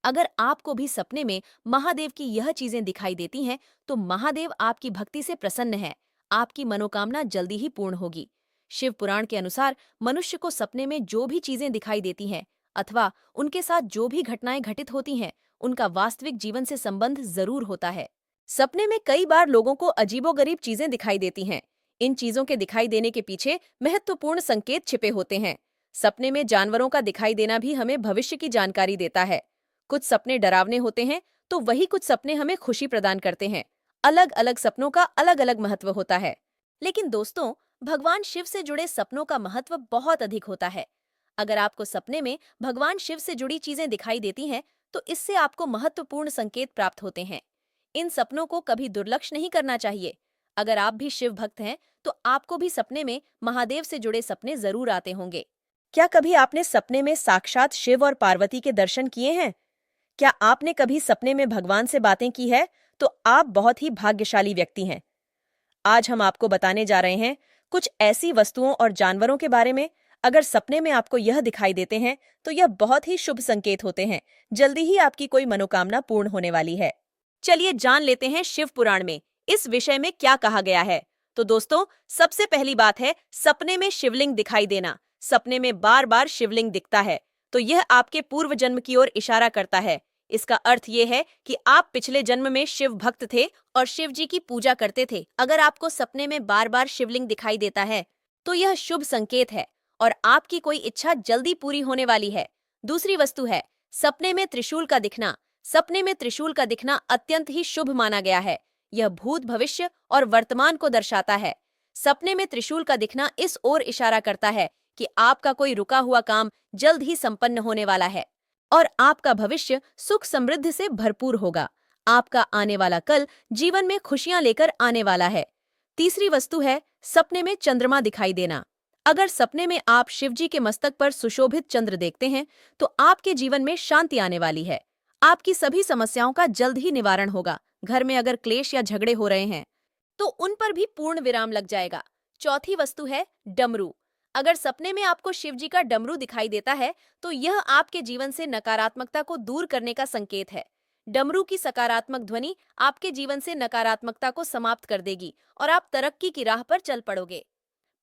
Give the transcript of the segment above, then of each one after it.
अगर आपको भी सपने में महादेव की यह चीजें दिखाई देती हैं, तो महादेव आपकी भक्ति से प्रसन्न है। आपकी मनोकामना जल्दी ही पूर्ण होगी। शिव पुराण के अनुसार मनुष्य को सपने में जो भी चीजें दिखाई देती हैं अथवा उनके साथ जो भी घटनाएं घटित होती हैं, उनका वास्तविक जीवन से संबंध जरूर होता है। सपने में कई बार लोगों को अजीबोगरीब चीजें दिखाई देती हैं। इन चीजों के दिखाई देने के पीछे महत्वपूर्ण संकेत छिपे होते हैं। सपने में जानवरों का दिखाई देना भी हमें भविष्य की जानकारी देता है। कुछ सपने डरावने होते हैं, तो वही कुछ सपने हमें खुशी प्रदान करते हैं। अलग अलग सपनों का अलग अलग महत्व होता है। लेकिन दोस्तों, भगवान शिव से जुड़े सपनों का महत्व बहुत अधिक होता है। अगर आपको सपने में भगवान शिव से जुड़ी चीजें दिखाई देती हैं, तो इससे आपको महत्वपूर्ण संकेत प्राप्त होते हैं। इन सपनों को कभी दुर्लक्ष्य नहीं करना चाहिए। अगर आप भी शिव भक्त हैं, तो आपको भी सपने में महादेव से जुड़े सपने जरूर आते होंगे। क्या कभी आपने सपने में साक्षात शिव और पार्वती के दर्शन किए हैं? क्या आपने कभी सपने में भगवान से बातें की है? तो आप बहुत ही भाग्यशाली व्यक्ति हैं। आज हम आपको बताने जा रहे हैं कुछ ऐसी वस्तुओं और जानवरों के बारे में, अगर सपने में आपको यह दिखाई देते हैं, तो यह बहुत ही शुभ संकेत होते हैं। जल्दी ही आपकी कोई मनोकामना पूर्ण होने वाली है। चलिए जान लेते हैं शिव पुराण में इस विषय में क्या कहा गया है। तो दोस्तों, सबसे पहली बात है सपने में शिवलिंग दिखाई देना। सपने में बार बार शिवलिंग दिखता है, तो यह आपके पूर्व जन्म की ओर इशारा करता है। इसका अर्थ यह है कि आप पिछले जन्म में शिव भक्त थे और शिव जी की पूजा करते थे। अगर आपको सपने में बार बार शिवलिंग दिखाई देता है, तो यह शुभ संकेत है और आपकी कोई इच्छा जल्दी पूरी होने वाली है। दूसरी वस्तु है सपने में त्रिशूल का दिखना। सपने में त्रिशूल का दिखना अत्यंत ही शुभ माना गया है। यह भूत, भविष्य और वर्तमान को दर्शाता है। सपने में त्रिशूल का दिखना इस ओर इशारा करता है कि आपका कोई रुका हुआ काम जल्द ही संपन्न होने वाला है और आपका भविष्य सुख समृद्धि से भरपूर होगा। आपका आने वाला कल जीवन में खुशियां लेकर आने वाला है। तीसरी वस्तु है सपने में चंद्रमा दिखाई देना। अगर सपने में आप शिव जी के मस्तक पर सुशोभित चंद्र देखते हैं, तो आपके जीवन में शांति आने वाली है। आपकी सभी समस्याओं का जल्द ही निवारण होगा। घर में अगर क्लेश या झगड़े हो रहे हैं, तो उन पर भी पूर्ण विराम लग जाएगा। चौथी वस्तु है डमरू। अगर सपने में आपको शिव जी का डमरू दिखाई देता है, तो यह आपके जीवन से नकारात्मकता को दूर करने का संकेत है। डमरू की सकारात्मक ध्वनि आपके जीवन से नकारात्मकता को समाप्त कर देगी और आप तरक्की की राह पर चल पड़ोगे।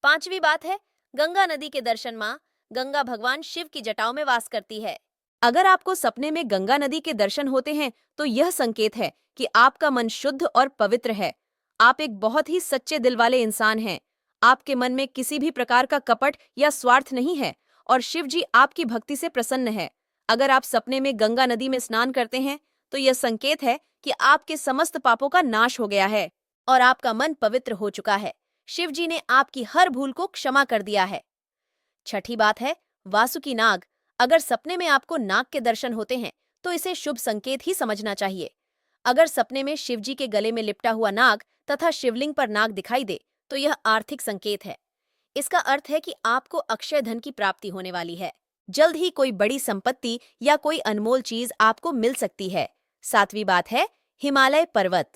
पांचवी बात है गंगा नदी के दर्शन। माँ गंगा भगवान शिव की जटाओं में वास करती है। अगर आपको सपने में गंगा नदी के दर्शन होते हैं, तो यह संकेत है कि आपका मन शुद्ध और पवित्र है। आप एक बहुत ही सच्चे दिल वाले इंसान हैं। आपके मन में किसी भी प्रकार का कपट या स्वार्थ नहीं है और शिव जी आपकी भक्ति से प्रसन्न है। अगर आप सपने में गंगा नदी में स्नान करते हैं, तो यह संकेत है कि आपके समस्त पापों का नाश हो गया है और आपका मन पवित्र हो चुका है। शिव जी ने आपकी हर भूल को क्षमा कर दिया है। छठी बात है वासुकी नाग। अगर सपने में आपको नाग के दर्शन होते हैं, तो इसे शुभ संकेत ही समझना चाहिए। अगर सपने में शिव जी के गले में लिपटा हुआ नाग तथा शिवलिंग पर नाग दिखाई दे, तो यह आर्थिक संकेत है। इसका अर्थ है कि आपको अक्षय धन की प्राप्ति होने वाली है। जल्द ही कोई बड़ी संपत्ति या कोई अनमोल चीज आपको मिल सकती है। सातवीं बात है हिमालय पर्वत।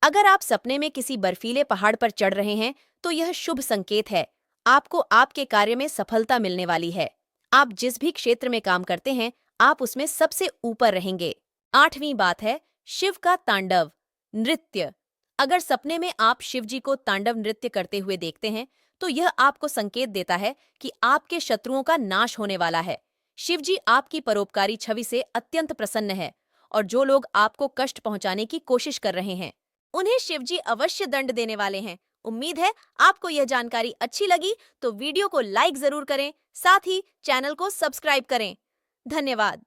अगर आप सपने में किसी बर्फीले पहाड़ पर चढ़ रहे हैं, तो यह शुभ संकेत है। आपको आपके कार्य में सफलता मिलने वाली है। आप जिस भी क्षेत्र में काम करते हैं, आप उसमें सबसे ऊपर रहेंगे। आठवीं बात है शिव का तांडव नृत्य। अगर सपने में आप शिव जी को तांडव नृत्य करते हुए देखते हैं, तो यह आपको संकेत देता है कि आपके शत्रुओं का नाश होने वाला है। शिव जी आपकी परोपकारी छवि से अत्यंत प्रसन्न है और जो लोग आपको कष्ट पहुंचाने की कोशिश कर रहे हैं, उन्हें शिव जी अवश्य दंड देने वाले हैं। उम्मीद है आपको यह जानकारी अच्छी लगी, तो वीडियो को लाइक जरूर करें, साथ ही चैनल को सब्सक्राइब करें। धन्यवाद।